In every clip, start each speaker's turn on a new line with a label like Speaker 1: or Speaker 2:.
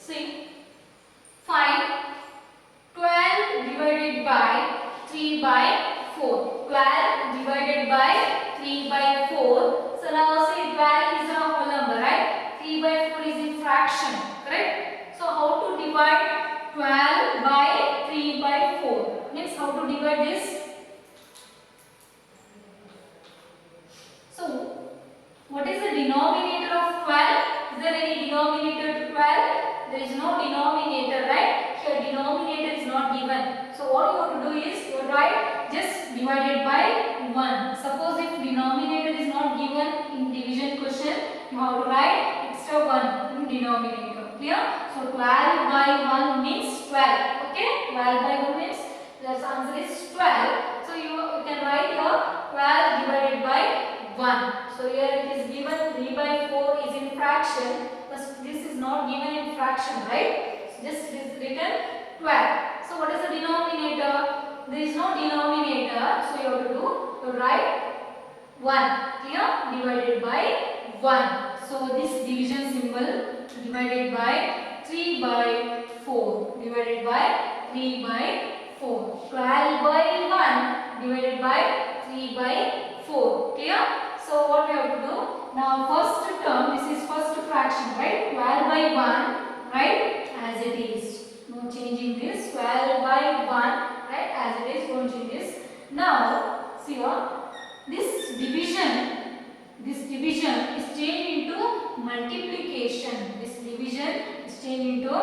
Speaker 1: See, find 12 divided by 3 by 4. 12 divided by 3 by 4. So now see 12 is a whole number, right? 3 by 4 is in fraction, correct? So how to divide 12 by 3 by 4? Means how to divide this? So what is the denominator of 12? Is there any denominator to 12? There is no denominator, right? Here denominator is not given. So what you have to do is you write just divided by 1. Suppose if denominator is not given in division question, you have to write extra 1 in denominator. Clear? So 12 by 1 means 12. Okay? 12 by 1 means the answer is 12. So you can write here 12 divided by 1. So here it is given 3 by 4 is in fraction, but this is not given in fraction, right? So just it is written 12. So what is the denominator? There is no denominator, so you have to do to write 1. Clear? Divided by 1. So this division symbol divided by 3 by 4. Divided by 3 by 4. 12 by 1 divided by 3 by 4. Clear? So what we have to do? Now first term, this is first fraction, right? 12 by 1, right? As it is. No changing this. 12 by 1, right? As it is. Don't change this. Now, see what? This division is changed into multiplication. This division is changed into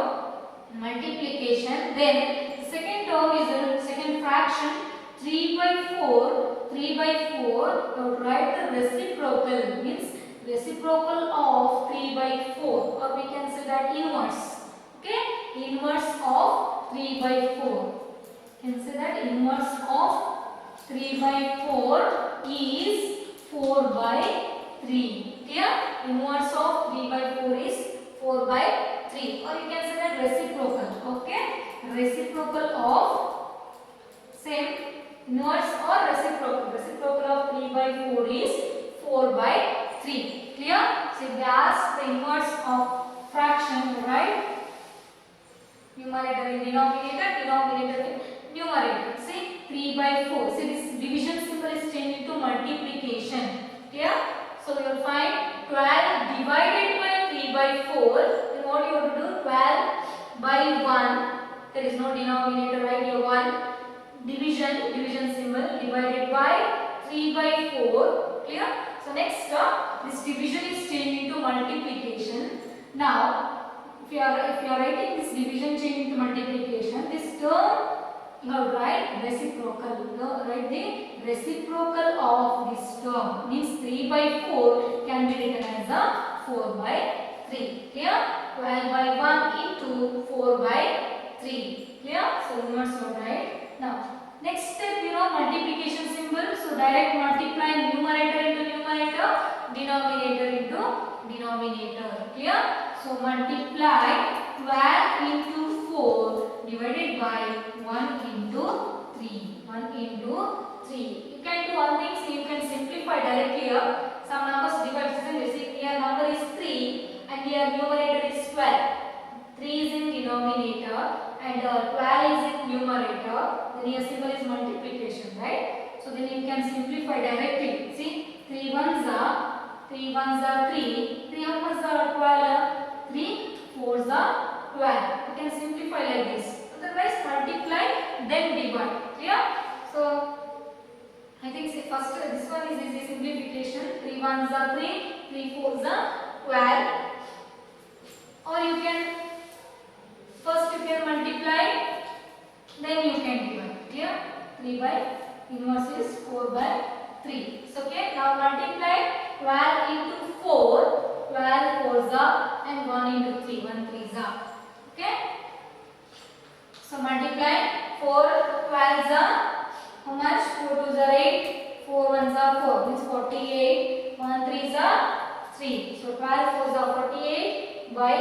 Speaker 1: multiplication. Then the second term is the second fraction. 3 by 4, 3 by 4, now write the reciprocal, means reciprocal of 3 by 4, or we can say that inverse. Okay, inverse of 3 by 4. You can say that inverse of 3 by 4 is 4 by 3. Clear? Inverse of 3 by 4 is 4 by 3, or you can say that reciprocal. Okay, reciprocal of same. Inverse or reciprocal. Reciprocal of 3 by 4 is 4 by 3. Clear? So if they ask the inverse of fraction, right? Numerator in denominator, denominator in numerator. See 3 by 4. See this division symbol is changed into multiplication. Clear? So you will find 12 divided by 3 by 4. Then what you have to do? 12 by 1. There is no denominator, right? Here 1. Division symbol divided by 3 by 4. Clear? So next this division is changed into multiplication. Now if you are writing this division change into multiplication, this term you have to write reciprocal. You write the reciprocal of this term, means 3 by 4 can be written as a 4 by 3. Clear? 12 by 1 into 4 by 3. Clear? So inverse you write. Now next step, multiplication symbol. So direct multiply numerator into numerator, denominator into denominator. Clear? So multiply 12 into 4 divided by 1 into 3. 1 into 3. You can do one thing, so you can simplify directly here. Some numbers divides, isn't it? Here number is 3 and here numerator is 12. 3 is in denominator and 12 is in numerator. Then here symbol is multiplication, right? So then you can simplify directly. See, 3 ones are 3, 3 numbers are 12, 3 4s are 12. You can simplify like this. Otherwise multiply then divide. Clear? So I think first this one is easy simplification. 3 ones are 3, 3 4s are 12. Or you can first you can multiply, then you can divide. Clear? 3 by inverse is 4 by 3. So okay, now multiply 12 into 4, 12 4s are and 1 into 3, 1 3s are. Okay? So multiply 4 12s are how much? 4 2s are 8, 4 1s are 4, means 48, 1 3s are 3. So 12 4s are 48 by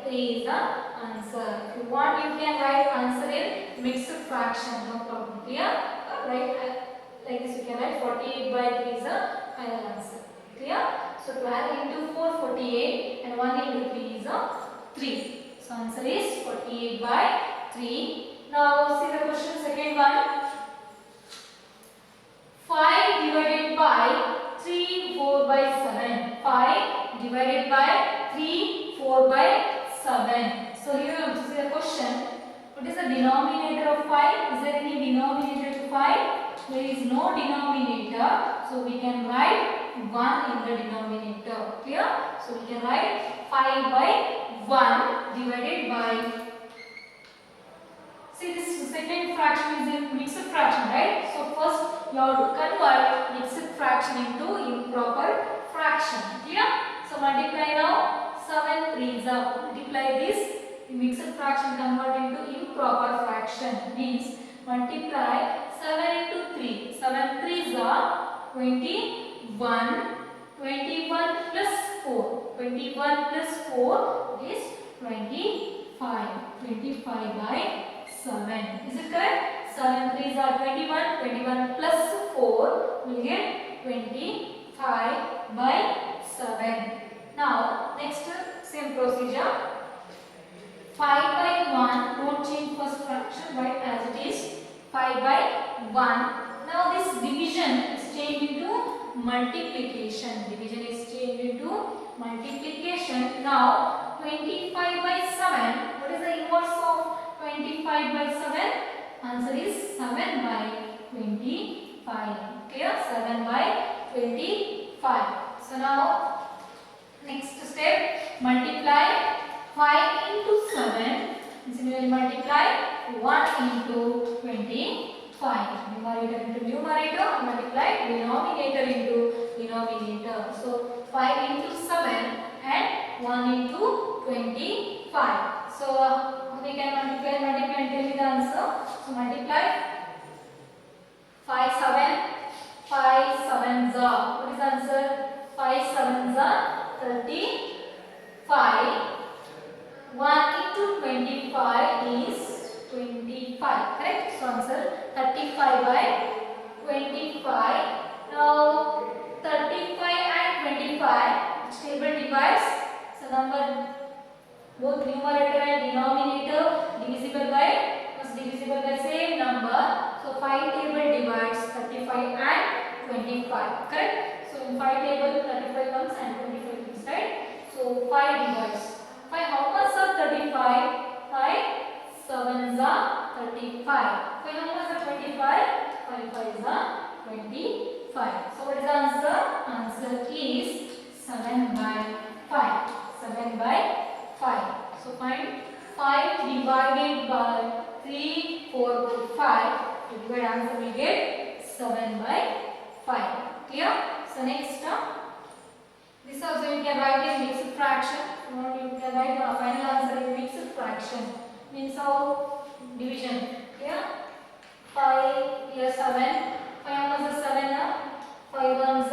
Speaker 1: 3 is the answer. If you want, you can write answer in mixed fraction, no problem. Clear? Right, like this you can write 48 by 3 is the final answer. Clear? So 12 into 4 48 and 1 into 3 is a 3. So So answer is 48 by 3. Now see the question, second one. 5 divided by 3, 4 by 7. 5 divided by 3, 4 by 7. So here you have to see the question. What is the denominator of 5? Is there any denominator to 5? There is no denominator. So we can write 1 in the denominator. Clear? So we can write 5 by 1 divided by. See, this second fraction is a mixed fraction, right? So first you have to convert mixed fraction into improper fraction. Clear? So multiply now. 7 3s are. Multiply this mixed fraction, convert into improper fraction. Means multiply 7 into 3. 7 3s are 21. 21 plus 4. 21 plus 4 is 25. 25 by 7. Is it correct? 7 3s are 21. 21 plus 4 will get 25 by 7. Now next same procedure. 5 by 1, don't change first fraction, right, as it is. 5 by 1. Now this division is changed into multiplication. Division is changed into multiplication. Now 25 by 7. What is the inverse of 25 by 7? Answer is 7 by 25. Clear? 7 by 25. So now next step, multiply 5 into 7. Similarly multiply 1 into 25. Numerator into numerator, multiply denominator into denominator. So 5 into 7 and 1 into 25. So we can multiply and tell me the answer. So multiply 5 7. 5 7s are. What is the answer? 5 7s are 35. 1 into 25 is 25. Correct? So answer 35 by 25. Now 35 and 25. Which table divides? So number both numerator and denominator divisible by, must divisible by same number. So 5 table divides 35 and 25. Correct? So in 5 table 35 comes and 25 comes, right? So 5 divides. 5 how much are 35? 5 7s are 35. 5 how much are 25? 5 5s are 25. So what is the answer? Answer is 7 by 5. 7 by 5. So find 5 divided by 3, 4, 5. To divide answer we get 7 by 5. Clear? So next this also you can write in mixed fraction. You can write the final answer in mixed fraction. Means how division. Clear? 5 here 7. 5 1 is 7. 5 1 is 5.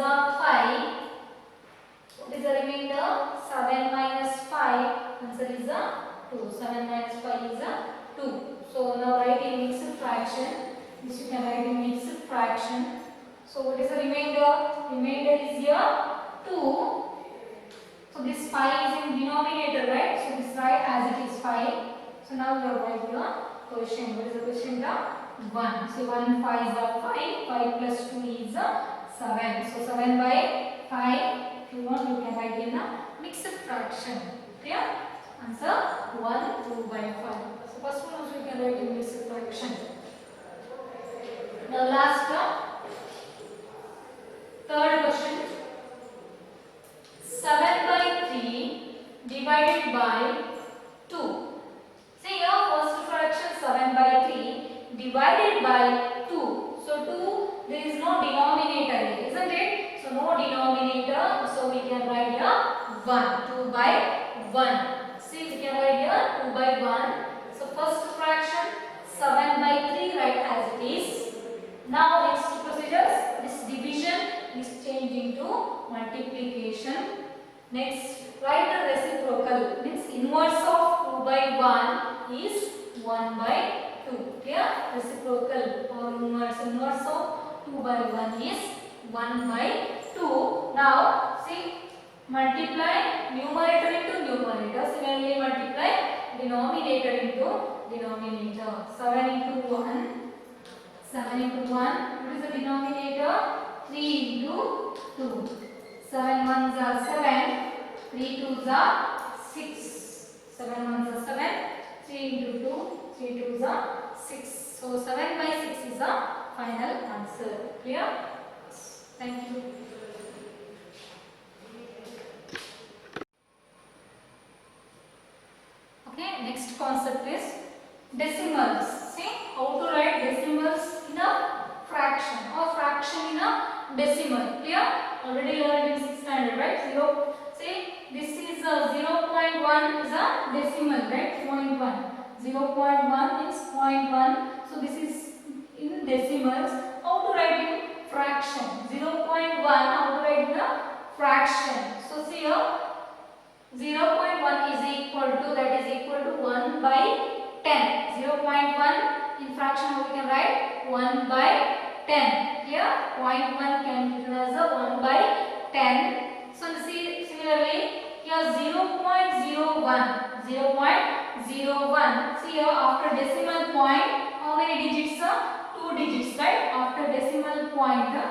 Speaker 1: What is the remainder? 7 minus 5. Answer is 2. 7 minus 5 is 2. So now write in mixed fraction. This you can write in mixed fraction. So what is the remainder? Remainder is here 2. So this 5 is in denominator, right? So this write as it is 5. So now you have write your quotient. What is the quotient? 1. So 1 5 is 5. 5 plus 2 is 7. So 7 by 5. If you want, you can write in a mixed fraction. Clear? Answer 1 2 by 5. So first one also you can write in mixed fraction. Now last third question. 7 by 3 divided by 2. See here first fraction 7 by 3 divided by 2. So 2 there is no denominator here, isn't it? So no denominator. So we can write here 1. 2 by 1. See we can write here 2 by 1. So first fraction 7 by 3 write as it is. Now next procedures, this division is changed into multiplication. Next, write the reciprocal. Means inverse of 2 by 1 is 1 by 2. Clear? Reciprocal or inverse. Inverse of 2 by 1 is 1 by 2. Now, see, multiply numerator into numerator. Similarly, multiply denominator into denominator. 7 into 1. 7 into 1. What is the denominator? 3 into 2. 7 ones are 7. 3 twos are 6. 7 ones are 7. 3 into 2. 3 twos are 6. So 7 by 6 is the final answer. Clear? Thank you. Okay, next concept is decimals. See how to write decimals in a fraction or fraction in a decimal. Clear? Already learned in 6th standard, right? 0. See, this is a 0.1 is a decimal, right? 0.1. 0.1 is 0.1. So this is in decimals. How to write in fraction? 0.1. How to write in a fraction? So see here. 0.1 is equal to, that is equal to 1 by 10. 0.1 in fraction how we can write? 1 by 10. Here 0.1 can be written as a 1 by 10. So see similarly here 0.01. 0.01. See here after decimal point how many digits are? 2 digits, right? After decimal point here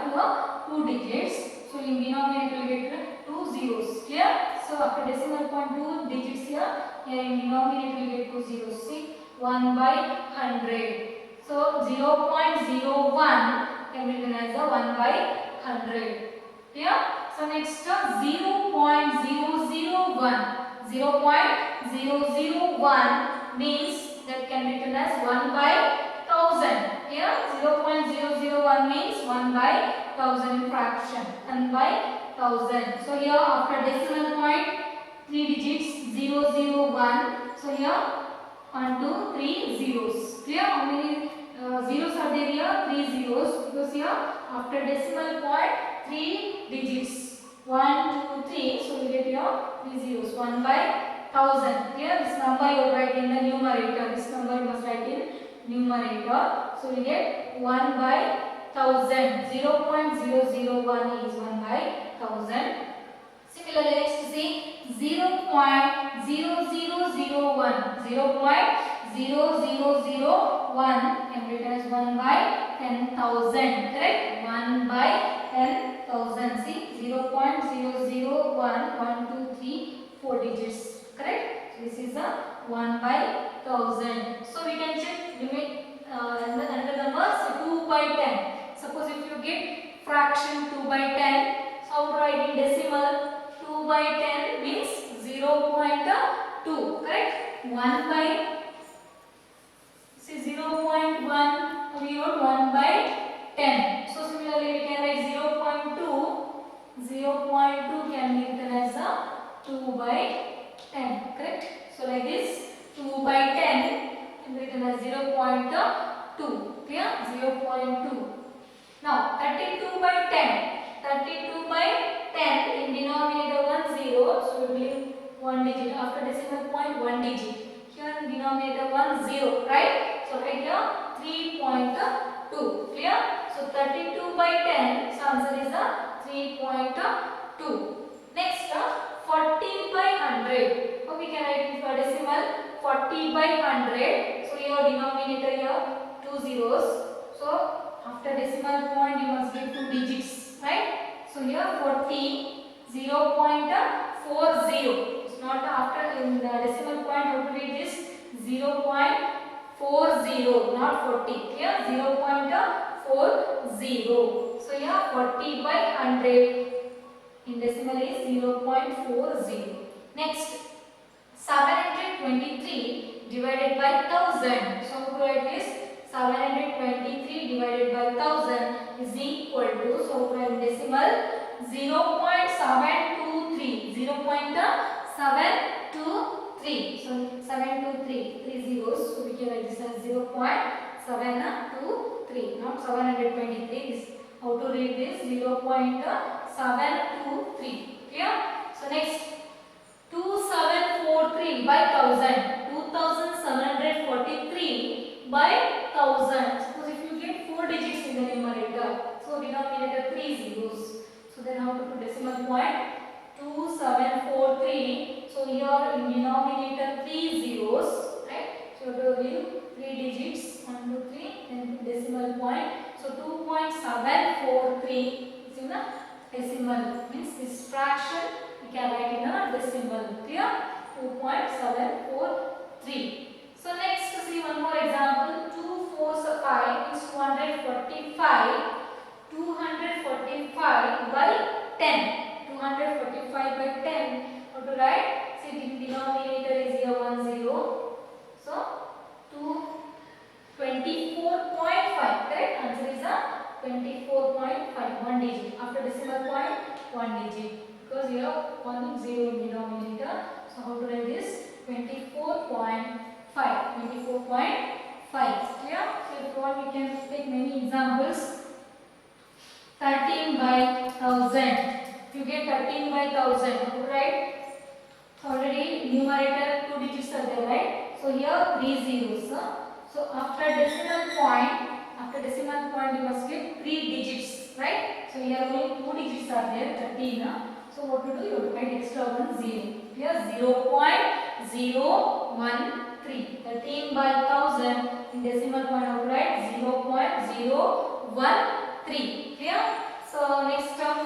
Speaker 1: 2 digits. So in denominator we get 2 zeros. Clear? So after decimal point 2 digits here. Here in denominator we get 2 zeros. See 1 by 100. So 0.01 can be written as a 1 by 100. Clear? So next 0.001. 0.001 means that can be written as 1 by 1000. Here 0.001 means 1 by 1000 fraction. 1 by 1000. So here after decimal point 3 digits 001. So here 1, 2, 3 zeros. Clear? How many zeros are there here? 3 zeros. Because here after decimal point 3 digits 1, 2, 3. So we get here 3 zeros. 1 by 1000. Here this number you write in the numerator. This number you must write in numerator. So we get 1 by 1000. 0.001 is 1 by 1000. Similarly, next see 0.0001. 0.0001 can be written as 1 by 10,000. Correct? 1 by 10,000. See 0.001. 1, 2, 3, 4 digits. Correct? So this is a 1 by 1000. So we can check limit another numbers 2 by 10. Suppose if you get fraction 2 by 10. So how to write in decimal? 2 by 10 means 0.2. Correct? 1 by, see 0.1, we wrote 1 by 10. So similarly we can write 0.2. 0.2 can be written as a 2 by 10. Correct? So like this 2 by 10 can be written as 0.2. Clear? 0.2. Now 32 by 10. 32 by 10 in denominator 1 0. So we will leave 1 digit. After decimal point 1 digit. Here in denominator 1 0. Right? So right here 3.2. Clear? So 32 by 10. So answer is 3.2. Next 40 by 100. How we can write it for decimal? 40 by 100. So your denominator here 2 zeros. So after decimal point you must give 2 digits, right? So here 40 0.40. It's not after in the decimal point how to read this 0.40 not 40. Here 0.40. So here 40 by 100 in decimal is 0.40. Next 723 divided by 1000. So how to write this? 723 divided by 1000 is equal to, so from decimal 0.723. 0.723. So 723, 3 zeros. So we can write this as 0.723, not 723. This, how to read this? 0.723. Clear? So next 2743 by 1000. 2743 by 1000. Suppose if you get 4 digits in the numerator, so denominator 3 zeros. So then how to put decimal point? 2743. So here in denominator 3 zeros. will 3 digits 1 2 3 then decimal point. So 2.743 is in a decimal, means this fraction we can write in a decimal. Clear? 2.743. So next see one more example. 2 4s are 5 is 245. 245 by 10. 245 by 10. How to write? See, the denominator is here 10. So 24.5. Correct? Answer is a 24.5. 1 digit. After decimal point, 1 digit. Because here 1 is 0 in denominator. So how to write this? 24.5. 24.5. Clear? So if you want, we can take many examples. 13 by 1000. You get 13 by 1000. Right? Already numerator 2 digits are there, right? So here 3 zeros. So after decimal point you must get 3 digits, right? So here only 2 digits are there, 13. So what to do? You have to write extra 1 0. Here 0.013. 13 by 1000 in decimal point I will write 0.013. Clear? So next term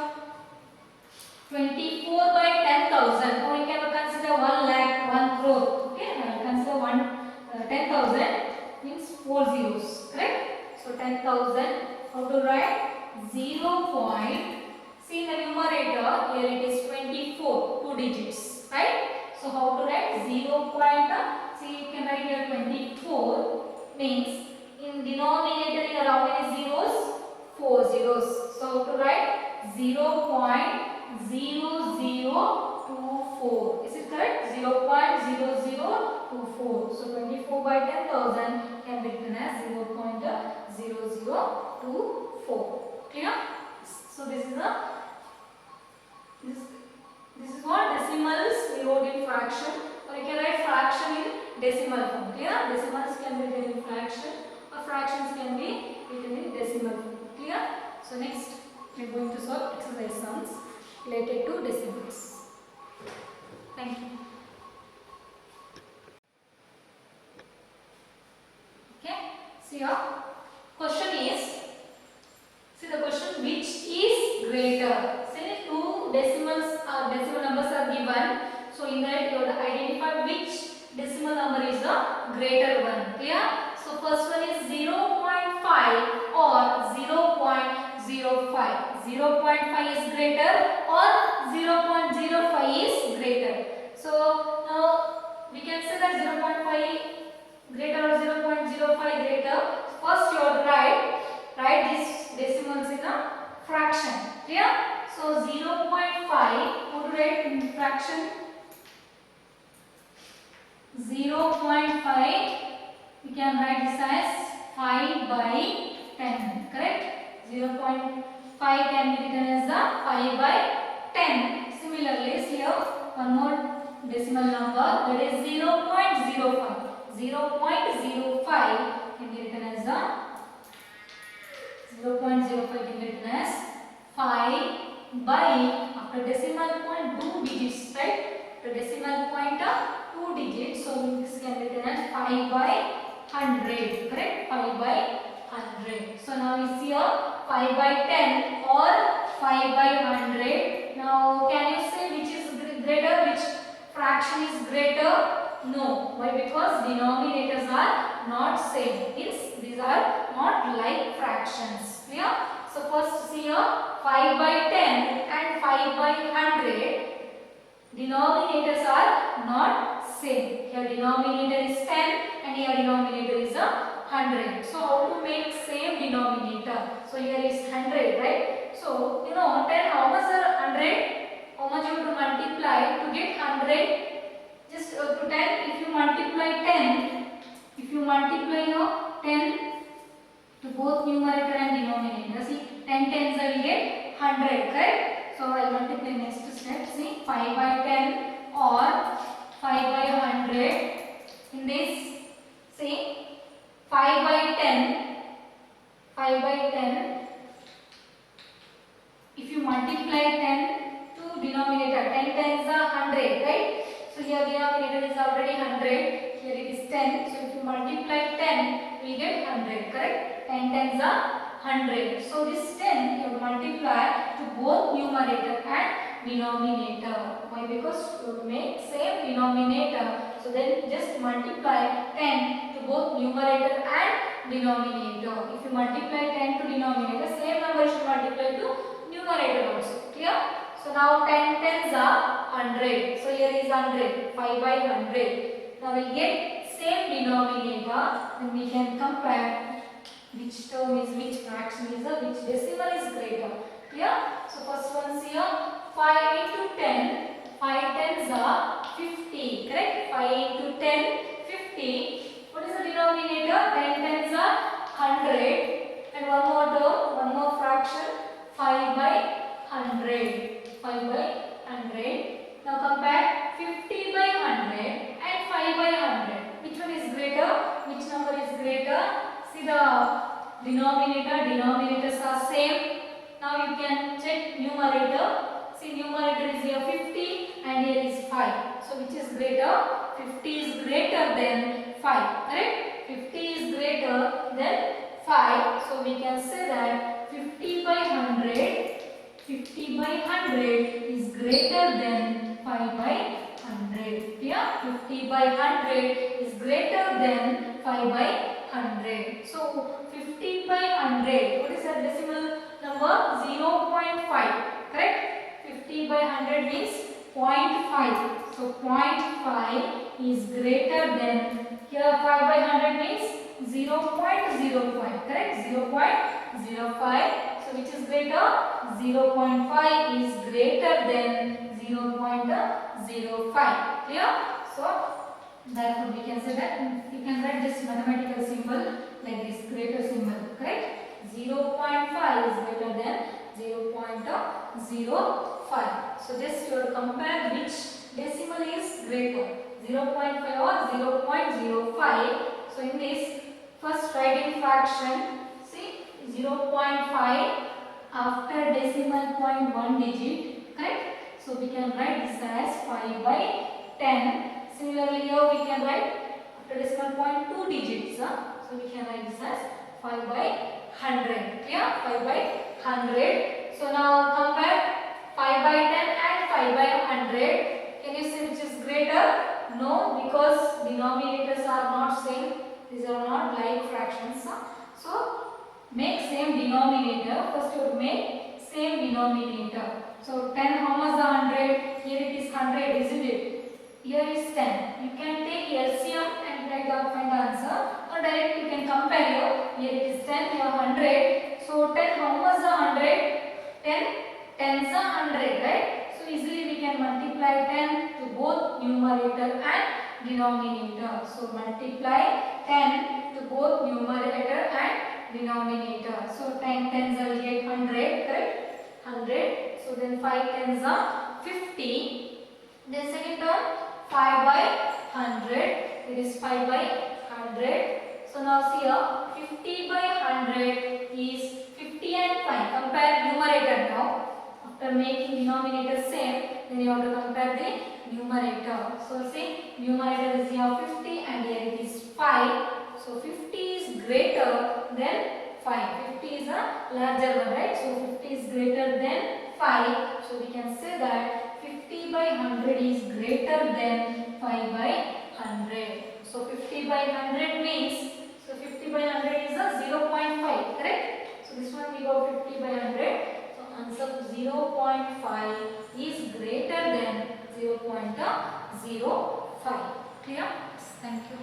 Speaker 1: 24 by 10,000. Or you can consider 1 lakh, 1 crore. Okay, consider 10,000 means 4 zeros. Correct? So 10,000. How to write? 0. See in the numerator here it is 24, 2 digits. Right? So how to write? 0. See you can write here 24 means in denominator here how many zeros? 4 zeros. So how to write? 0.0024. Is it correct? 0.0024. So 24 by 10,000 can be written as 0.0024. Clear? So this is what decimals we wrote in fraction, or you can write fraction in decimal form. Clear? Decimals can be written in fraction, or fractions can be written in decimal form. Clear? So next we are going to solve exercise sums related to decimals. Thank you. Okay. See your question is, see the question, which is greater? See two decimal numbers are given. So in that you have to identify which decimal number is the greater one. Clear? So first one is 0.5 or 0.05. 0.5 is greater or 0.05 is greater. So now we can say that 0.5 greater or 0.05 greater. First you have to write these decimals in a fraction. Clear? So 0.5, how to write in fraction? 0.5, we can write this as 5 by 10. Correct? 0.5 can be written as the 5 by 10. Similarly, here one more decimal number, that is 0.05. 0.05 can be written as the 0.05 can be written as 5 by, after decimal point 2 digits, right? After decimal point 2 digits, so this can be written as 5 by 100. Correct? 5 by 100. So now we see here 5 by 10 or 5 by 100. Now can you say which is greater, which fraction is greater? No. Why? Because denominators are not same. Means these are not like fractions. Clear? So first see here 5 by 10 and 5 by 100. Denominators are not same. Here denominator is 10 and here denominator is 100. So how to make same denominator? So here is 100, right? So you know 10, how much are 100? How much you have to multiply to get 100? Just to 10, if you multiply 10 to both numerator and denominator, see 10 tens I will get 100, correct? So I will multiply next step. See 5 by 10 or 5 by 100. In this, see 5 by 10. 5 by 10. If you multiply 10 to denominator, 10 tens are 100, right? So here denominator is already 100. Here it is 10. So if you multiply 10, we get 100, correct? 10 tens are 100. So this 10 you multiply to both numerator and denominator. Why? Because you make same denominator. So then just multiply 10 to both numerator and denominator. If you multiply 10 to denominator, same number should multiply to numerator also. Clear? So now 10 tens are 100. So here is 100. 5 by 100. Now we get same denominator. Then we can compare which term is which, fraction is which, decimal is greater. Clear? So first one is here 5 into 10. 5 tens are 50. Correct? 5 into 10, 50. What is the denominator? 10 tens are 100. And one more term, one more fraction, 5 by 100. 5 by 100. Now compare 50 by 100 and 5 by 100. Which one is greater? Which number is greater? See the denominators are same. Now you can check numerator. See numerator is here 50 and here is 5. So which is greater? 50 is greater than 5. Correct? 50 is greater than 5. So we can say that 50 by 100. 50 by 100 is greater than 5 by 100. Yeah? 50 by 100 is greater than 5 by 100. So 50 by 100, what is that decimal number? 0.5. Correct? 50 by 100 means 0.5. So 0.5 is greater than, here 5 by 100 means 0.05. Correct? 0.05. So which is greater? 0.5 is greater than 0.05. Clear? So therefore we can say that you can write this mathematical symbol like this, greater symbol. Correct? 0.5 is greater than 0.05. So just you compare which decimal is greater, 0.5 or 0.05. So in this first writing fraction, 0.5 after decimal point 1 digit, correct? So we can write this as 5 by 10. Similarly here we can write after decimal point 2 digits. So we can write this as 5 by 100. Yeah, 5 by 100. So now compare 5 by 10 and 5 by 100. Can you see which is greater? No, because denominators are not same. These are not like fractions. So make same denominator. First you make same denominator. So 10, how much the 100? Here it is 100, isn't it? Here is 10. You can take LCM and try to find the answer. Or directly you can compare here. Here it is 10, here 100. So 10, how much the 100? 10. 10 is 100, right? So easily we can multiply 10 to both numerator and denominator. So multiply 10 to both numerator and denominator. So 10 tens will get 100, correct? 100. So then 5 tens are 50. Then second term 5 by 100. It is 5 by 100. So now see here 50 by 100 is 50 and 5. Compare numerator now. After making denominator same, then you have to compare the numerator. So see numerator is here 50 and here it is 5. So 50 is greater than 5. 50 is a larger one, right? So 50 is greater than 5. So we can say that 50 by 100 is greater than 5 by 100. So 50 by 100 means, so 50 by 100 is a 0.5, correct? So this one we got 50 by 100. So answer 0.5 is greater than 0.05. Clear? Thank you.